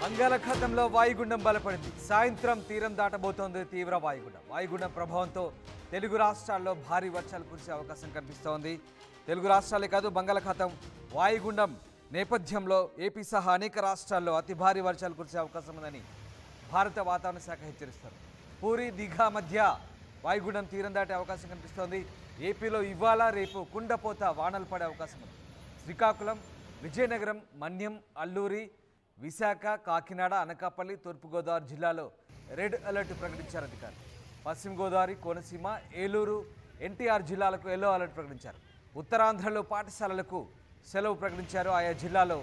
బంగాళాఖాతంలో వాయుగుండం బలపడింది. సాయంత్రం తీరం దాటబోతోంది తీవ్ర వాయుగుండం. వాయుగుండం ప్రభావంతో తెలుగు రాష్ట్రాల్లో భారీ వర్షాలు కురిసే అవకాశం కనిపిస్తోంది. తెలుగు రాష్ట్రాలే కాదు, బంగాళాఖాతం వాయుగుండం నేపథ్యంలో ఏపీ సహా అనేక రాష్ట్రాల్లో అతి భారీ వర్షాలు కురిసే అవకాశం ఉందని భారత వాతావరణ శాఖ హెచ్చరిస్తారు. పూరి దిఘా మధ్య వాయుగుండం తీరం దాటే అవకాశం కనిపిస్తోంది. ఏపీలో ఇవాళ రేపు కుండపోత వానలు పడే అవకాశం ఉంది. శ్రీకాకుళం, విజయనగరం, మన్యం, అల్లూరి, విశాఖ, కాకినాడ, అనకాపల్లి, తూర్పుగోదావరి జిల్లాలో రెడ్ అలర్ట్ ప్రకటించారు అధికారులు. పశ్చిమ గోదావరి, కోనసీమ, ఏలూరు, ఎన్టీఆర్ జిల్లాలకు ఎల్లో అలర్ట్ ప్రకటించారు. ఉత్తరాంధ్రలో పాఠశాలలకు సెలవు ప్రకటించారు. ఆయా జిల్లాలో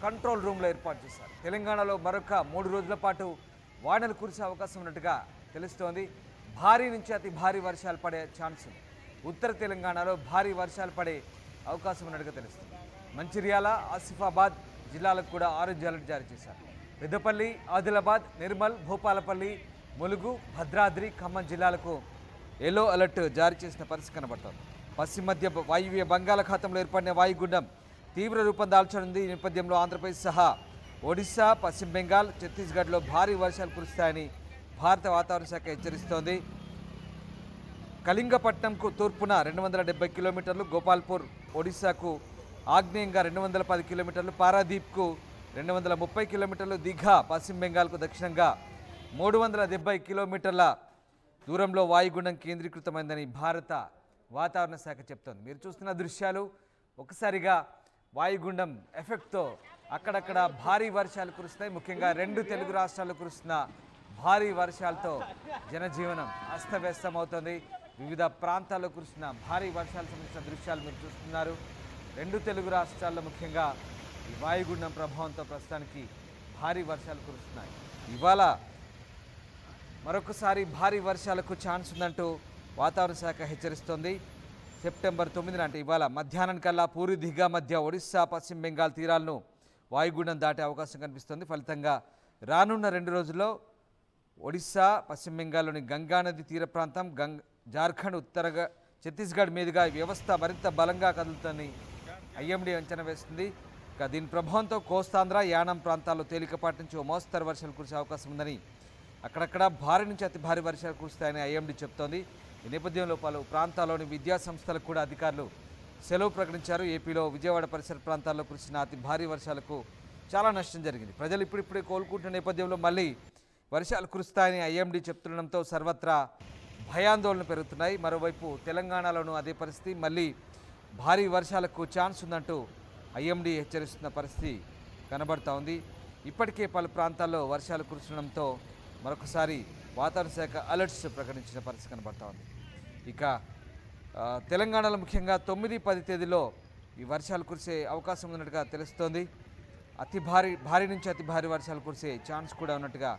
కంట్రోల్ రూమ్లో ఏర్పాటు చేశారు. తెలంగాణలో మరొక 3 రోజుల పాటు వానలు కురిసే అవకాశం ఉన్నట్టుగా తెలుస్తోంది. భారీ నుంచి అతి భారీ వర్షాలు పడే ఛాన్స్ ఉంది. ఉత్తర తెలంగాణలో భారీ వర్షాలు పడే అవకాశం ఉన్నట్టుగా తెలుస్తుంది. మంచిర్యాల, ఆసిఫాబాద్ జిల్లాలకు కూడా ఆరెంజ్ అలర్ట్ జారీ చేశారు. పెద్దపల్లి, ఆదిలాబాద్, నిర్మల్, భూపాలపల్లి, ములుగు, భద్రాద్రి, ఖమ్మం జిల్లాలకు ఎల్లో అలర్ట్ జారీ చేసిన పరిస్థితి కనబడుతోంది. పశ్చిమ మధ్య వాయువ్య బంగాళాఖాతంలో ఏర్పడిన వాయుగుండం తీవ్ర రూపం దాల్చనుంది. ఈ నేపథ్యంలో ఆంధ్రప్రదేశ్ సహా ఒడిశా, పశ్చిమ బెంగాల్, ఛత్తీస్గఢ్లో భారీ వర్షాలు కురుస్తాయని భారత వాతావరణ శాఖ హెచ్చరిస్తోంది. కళింగపట్నంకు తూర్పున 270 కిలోమీటర్లు, గోపాల్పూర్ ఒడిశాకు ఆగ్నేయంగా 210 కిలోమీటర్లు, పారాదీప్కు 230 కిలోమీటర్లు, దిఘా పశ్చిమ బెంగాల్కు దక్షిణంగా 370 కిలోమీటర్ల దూరంలో వాయుగుండం కేంద్రీకృతమైందని భారత వాతావరణ శాఖ చెప్తోంది. మీరు చూస్తున్న దృశ్యాలు ఒకసారిగా వాయుగుండం ఎఫెక్ట్తో అక్కడక్కడ భారీ వర్షాలు కురుస్తాయి. ముఖ్యంగా 2 తెలుగు రాష్ట్రాల్లో కురుస్తున్న భారీ వర్షాలతో జనజీవనం అస్తవ్యస్తమవుతోంది. వివిధ ప్రాంతాల్లో కురుస్తున్న భారీ వర్షాలకు సంబంధించిన దృశ్యాలు మీరు చూస్తున్నారు. 2 తెలుగు రాష్ట్రాల్లో ముఖ్యంగా ఈ వాయుగుండం ప్రభావంతో ప్రస్తుతానికి భారీ వర్షాలు కురుస్తున్నాయి. ఇవాళ మరొకసారి భారీ వర్షాలకు ఛాన్స్ ఉందంటూ వాతావరణ శాఖ హెచ్చరిస్తోంది. సెప్టెంబర్ 9 అంటే ఇవాళ మధ్యాహ్నం కల్లా పూరి దిఘా మధ్య ఒడిశా, పశ్చిమ బెంగాల్ తీరాలను వాయుగుండం దాటే అవకాశం కనిపిస్తోంది. ఫలితంగా రానున్న 2 రోజుల్లో ఒడిశా, పశ్చిమ బెంగాల్లోని గంగానది తీర ప్రాంతం, జార్ఖండ్, ఉత్తరగా ఛత్తీస్గఢ్ మీదుగా ఈ వ్యవస్థ మరింత బలంగా కదులుతుందని ఐఎండీ అంచనా వేస్తుంది. ఇక దీని ప్రభావంతో కోస్తాంధ్ర, యానం ప్రాంతాల్లో తేలికపాటి నుంచి ఓ మోస్తరు వర్షాలు కురిసే అవకాశం ఉందని, అక్కడక్కడ భారీ నుంచి అతి భారీ వర్షాలు కురుస్తాయని ఐఎండీ చెప్తోంది. ఈ నేపథ్యంలో పలు ప్రాంతాల్లోని విద్యా సంస్థలకు కూడా అధికారులు సెలవు ప్రకటించారు. ఏపీలో విజయవాడ పరిసర ప్రాంతాల్లో కురిసిన అతి భారీ వర్షాలకు చాలా నష్టం జరిగింది. ప్రజలు ఇప్పుడిప్పుడే కోలుకుంటున్న నేపథ్యంలో మళ్ళీ వర్షాలు కురుస్తాయని ఐఎండీ చెప్తుండడంతో సర్వత్రా భయాందోళన పెరుగుతున్నాయి. మరోవైపు తెలంగాణలోనూ అదే పరిస్థితి, మళ్ళీ భారీ వర్షాలకు ఛాన్స్ ఉందంటూ ఐఎండీ హెచ్చరిస్తున్న పరిస్థితి కనబడుతూ ఉంది. ఇప్పటికే పలు ప్రాంతాల్లో వర్షాలు కురుస్తుండడంతో మరొకసారి వాతావరణ శాఖ అలర్ట్స్ ప్రకటించిన పరిస్థితి కనబడుతూ ఉంది. ఇక తెలంగాణలో ముఖ్యంగా 9, 10 తేదీలో ఈ వర్షాలు కురిసే అవకాశం ఉన్నట్టుగా తెలుస్తోంది. భారీ నుంచి అతి భారీ వర్షాలు కురిసే ఛాన్స్ కూడా ఉన్నట్టుగా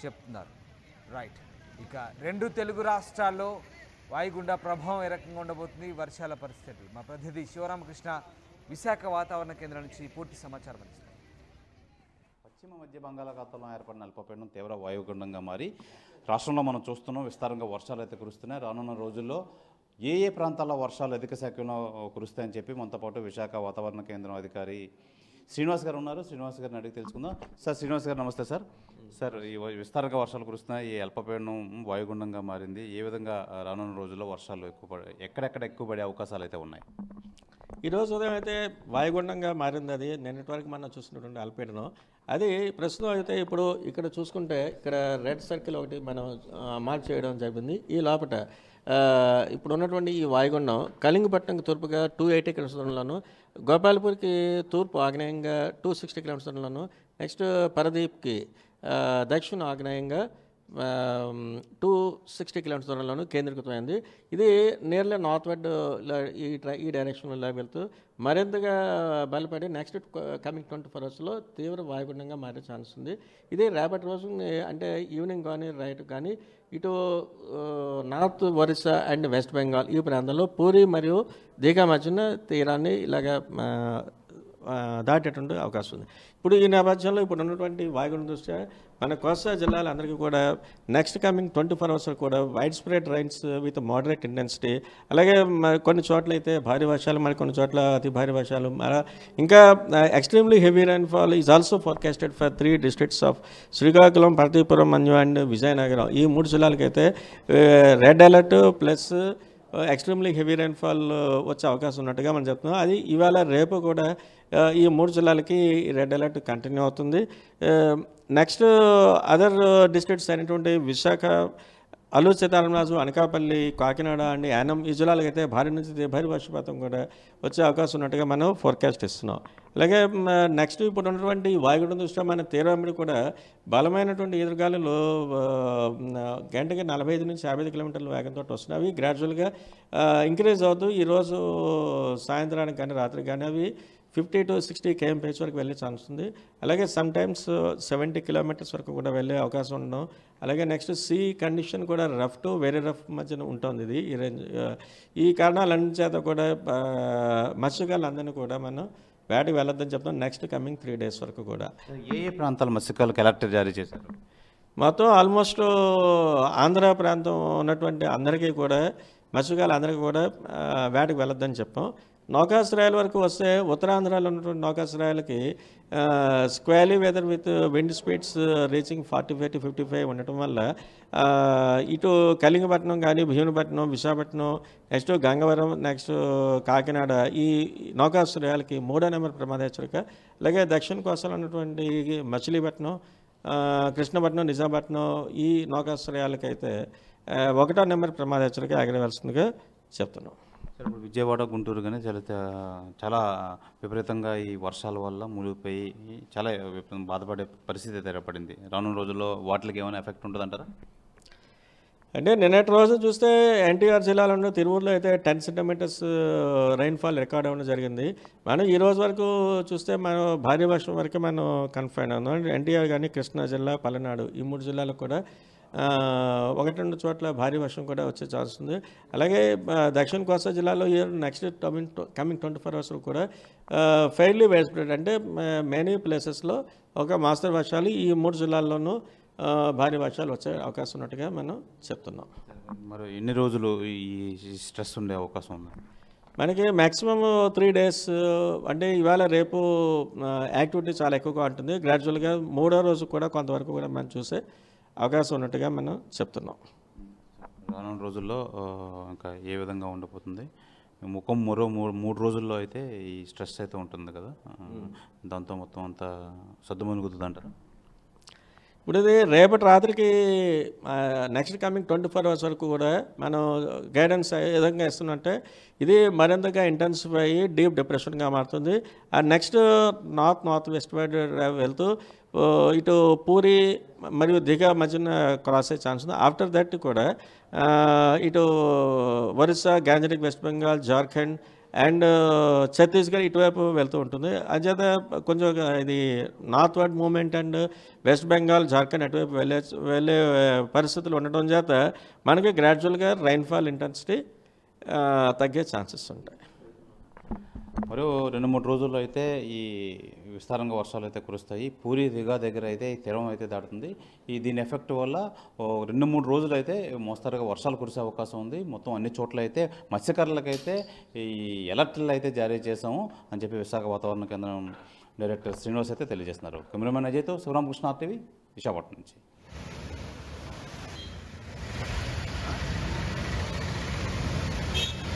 చెప్తున్నారు. రైట్. ఇక 2 తెలుగు రాష్ట్రాల్లో వాయుగుండ ప్రభావం ఏ రకంగా ఉండబోతుంది, వర్షాల పరిస్థితి మా ప్రతినిధి శివరామకృష్ణ విశాఖ వాతావరణ కేంద్రం నుంచి పూర్తి సమాచారం అందిస్తారు. పశ్చిమ మధ్య బంగాళాఖాతంలో ఏర్పడిన అల్పపీడనం తీవ్ర వాయుగుండంగా మారి రాష్ట్రంలో మనం చూస్తున్నాం విస్తారంగా వర్షాలు అయితే కురుస్తున్నాయి. రానున్న రోజుల్లో ఏ ప్రాంతాల్లో వర్షాలు అధిక శాఖలో కురుస్తాయని చెప్పి మనతో పాటు విశాఖ వాతావరణ కేంద్రం అధికారి శ్రీనివాస్ గారు ఉన్నారు. శ్రీనివాస్ గారిని అడిగి తెలుసుకుందాం. సార్, శ్రీనివాస్ గారు నమస్తే సార్. సార్, ఈ విస్తారంగా వర్షాలు కురుస్తున్నాయి, ఈ అల్పపీడనం వాయుగుండంగా మారింది. ఏ విధంగా రానున్న రోజుల్లో వర్షాలు ఎక్కడెక్కడ ఎక్కువ పడే అవకాశాలు అయితే ఉన్నాయి? ఈరోజు ఉదయం అయితే వాయుగుండంగా మారింది. అది నిన్నటి వరకు మనం చూసినటువంటి అల్పపీడనం అది ప్రస్తుతం అయితే ఇప్పుడు ఇక్కడ చూసుకుంటే ఇక్కడ రెడ్ సర్కిల్ ఒకటి మనం మార్క్ చేయడం జరిగింది. ఈ లోపల ఇప్పుడు ఉన్నటువంటి ఈ వాయుగుండం కళింగపట్నంకి తూర్పుగా 280 కిలోమీటర్ల దూరంలోను, గోపాల్పూర్కి తూర్పు ఆగ్నేయంగా 260 కిలోమీటర్ల దూరంలోను, నెక్స్ట్ పరదీప్కి దక్షిణ ఆగ్నేయంగా 260 కిలోమీటర్స్ దూరంలోనూ కేంద్రీకృతమైంది. ఇది నియర్లీ నార్త్ వర్డ్ ఈ డైరెక్షన్లో వెళ్తూ మరింతగా బలపడి నెక్స్ట్ కమింగ్ 24 అవర్స్లో తీవ్ర వాయుగుండంగా మారే ఛాన్స్ ఉంది. ఇది రేపటి రోజు అంటే ఈవినింగ్ కానీ రైట్ కానీ ఇటు north Orissa and west Bengal ఈ ప్రాంతంలో పూరి మరియు దీఘా మధ్యన తీరాన్ని ఇలాగ దాటేటువంటి అవకాశం ఉంది. ఇప్పుడు ఈ నేపథ్యంలో ఇప్పుడు ఉన్నటువంటి వాయుగుండం దృష్ట్యా మన కోస్తా జిల్లాలందరికీ కూడా నెక్స్ట్ కమింగ్ 24 అవర్స్ కూడా wide spread rains with moderate intensity, అలాగే కొన్ని చోట్ల అయితే భారీ వర్షాలు, మరి కొన్ని చోట్ల అతి భారీ వర్షాలు, ఇంకా extremely heavy rainfall is also forecasted for 3 districts of Srikakulam, Parvathipuram, Manyam and Vizianagaram. ఈ 3 జిల్లాలకైతే red alert plus extremely heavy rainfall వచ్చే అవకాశం ఉన్నట్టుగా మనం చెప్తున్నాం. అది ఇవాళ రేపు కూడా ఈ 3 జిల్లాలకి రెడ్ అలర్ట్ కంటిన్యూ అవుతుంది. నెక్స్ట్ అదర్ డిస్ట్రిక్ట్స్ అయినటువంటి విశాఖ, అల్లూరు సీతారామరాజు, అనకాపల్లి, కాకినాడ అండ్ యానం ఈ జిల్లాలకు అయితే భారీ నుంచి భారీ వర్షపాతం కూడా వచ్చే అవకాశం ఉన్నట్టుగా మనం ఫోర్కాస్ట్ ఇస్తున్నాం. అలాగే నెక్స్ట్ ఇప్పుడు ఉన్నటువంటి వాయుగుండం దృష్ట్యా మన తీవ్రమిడి కూడా బలమైనటువంటి ఎదురుగాలులు గంటకి 45 నుంచి 55 కిలోమీటర్ల వేగంతో వస్తున్నాయి. అవి గ్రాడ్యువల్గా ఇంక్రీజ్ అవుతూ ఈరోజు సాయంత్రానికి కానీ రాత్రికి కానీ అవి 50 to 60 kmph వరకు వెళ్ళే ఛాన్స్ ఉంది. అలాగే సమ్ టైమ్స్ 70 కిలోమీటర్స్ వరకు కూడా వెళ్ళే అవకాశం ఉండడం. అలాగే నెక్స్ట్ సీ కండిషన్ కూడా రఫ్ టు వెరీ రఫ్ మధ్యన ఉంటుంది ఇది ఈ రేంజ్. ఈ కారణాలన్నింటి చేత కూడా మత్స్యకారులందరినీ కూడా మనం వేటకి వెళ్ళొద్దని చెప్తాం నెక్స్ట్ కమింగ్ 3 days వరకు కూడా. ఏ ప్రాంతాల మత్స్యకారులకు అలర్ట్ జారీ చేశారు? మొత్తం ఆల్మోస్ట్ ఆంధ్ర ప్రాంతం ఉన్నటువంటి అందరికీ కూడా మత్స్యకారులు అందరికీ కూడా వేటకి వెళ్ళొద్దని చెప్పాం. నౌకాశ్రయాల వరకు వస్తే ఉత్తరాంధ్రలో ఉన్నటువంటి నౌకాశ్రయాలకి squally weather with wind speeds reaching 45 to 55 ఉండటం వల్ల ఇటు కళింగపట్నం కానీ, భీమునిపట్నం, విశాఖపట్నం, నెక్స్ట్ గంగవరం, నెక్స్ట్ కాకినాడ ఈ నౌకాశ్రయాలకి 3వ నెంబర్ ప్రమాద హెచ్చరిక. అలాగే దక్షిణ కోస్తాలో ఉన్నటువంటి మచిలీపట్నం, కృష్ణపట్నం, నిజాంపట్నం ఈ నౌకాశ్రయాలకైతే 1వ నెంబర్ ప్రమాద హెచ్చరిక ఎగరవలసిందిగా చెప్తున్నాం. సార్, ఇప్పుడు విజయవాడ, గుంటూరు కానీ చాలా విపరీతంగా ఈ వర్షాల వల్ల మునిగిపోయి చాలా బాధపడే పరిస్థితి అయితే ఏర్పడింది. రానున్న రోజుల్లో వాటికి ఏమైనా ఎఫెక్ట్ ఉంటుందంటారా? అంటే నిన్నటి రోజు చూస్తే ఎన్టీఆర్ జిల్లాలో తిరువూరులో అయితే 10 centimeters రైన్ఫాల్ రికార్డ్ అవ్వడం జరిగింది. మనం ఈ రోజు వరకు చూస్తే మనం భారీ వర్షం వరకు మనం కన్ఫైన్ ఉన్నాం. ఎన్టీఆర్ కానీ, కృష్ణా జిల్లా, పల్నాడు ఈ 3 జిల్లాలకు కూడా 1-2 చోట్ల భారీ వర్షం కూడా వచ్చే ఛాన్స్ ఉంది. అలాగే దక్షిణ కోస్తా జిల్లాలో నెక్స్ట్ కమింగ్ 24 hours కూడా ఫెయిర్లీ వైడ్ స్ప్రెడ్ అంటే మెనీ ప్లేసెస్లో ఒక మాస్టర్ వర్షాలు ఈ 3 జిల్లాల్లోనూ భారీ వర్షాలు వచ్చే అవకాశం ఉన్నట్టుగా మనం చెప్తున్నాం. మరి ఎన్ని రోజులు ఈ స్ట్రెస్ ఉండే అవకాశం ఉంది? మనకి మ్యాక్సిమం 3 days అంటే ఇవాళ రేపు యాక్టివిటీ చాలా ఎక్కువగా ఉంటుంది. గ్రాడ్యువల్గా 3వ రోజు కూడా కొంతవరకు కూడా మనం చూసే అవకాశం ఉన్నట్టుగా మనం చెప్తున్నాం. రానున్న రోజుల్లో ఇంకా ఏ విధంగా ఉండబోతుంది? మరో 3 రోజుల్లో అయితే ఈ స్ట్రెస్ అయితే ఉంటుంది కదా, దాంతో మొత్తం అంతా సద్దుమణుగుతుంది అంటారు. ఇప్పుడు ఇది రేపటి రాత్రికి నెక్స్ట్ కమింగ్ 24 hours వరకు కూడా మనం గైడెన్స్ ఏ విధంగా ఇస్తున్నట్టే ఇది మరింతగా ఇంటెన్సిఫై అయ్యి డీప్ డిప్రెషన్గా మారుతుంది. నెక్స్ట్ నార్త్ వెస్ట్ వైడ్ వెళ్తూ ఇటు పూరి మరియు దిగా మధ్యన క్రాస్ అయ్యే ఛాన్స్ ఉంది. ఆఫ్టర్ దట్ కూడా ఇటు ఒరిస్సా, గాంజరిక్, వెస్ట్ బెంగాల్, జార్ఖండ్ అండ్ ఛత్తీస్గఢ్ ఇటువైపు వెళ్తూ ఉంటుంది. అంచేత కొంచెం ఇది north word movement and west Bengal, Jharkhand అటువైపు వెళ్ళే పరిస్థితులు ఉండటం చేత మనకి గ్రాడ్యువల్గా రైన్ఫాల్ ఇంటెన్సిటీ తగ్గే ఛాన్సెస్ ఉంటాయి. మరో 2-3 రోజుల్లో అయితే ఈ విస్తారంగా వర్షాలు అయితే కురుస్తాయి. పూరి దిగా దగ్గర అయితే ఈ తీరం అయితే దాటుతుంది. దీని ఎఫెక్ట్ వల్ల 2-3 రోజులు అయితే మోస్తరుగా వర్షాలు కురిసే అవకాశం ఉంది. మొత్తం అన్ని చోట్ల అయితే మత్స్యకారులకైతే ఈ అలర్ట్లు అయితే జారీ చేశాము అని చెప్పి విశాఖ వాతావరణ కేంద్రం డైరెక్టర్ శ్రీనివాస్ అయితే తెలియజేస్తున్నారు. కెమెరామెన్ అజయ్తో శివరామకృష్ణ, RTV, విశాఖపట్నం నుంచి.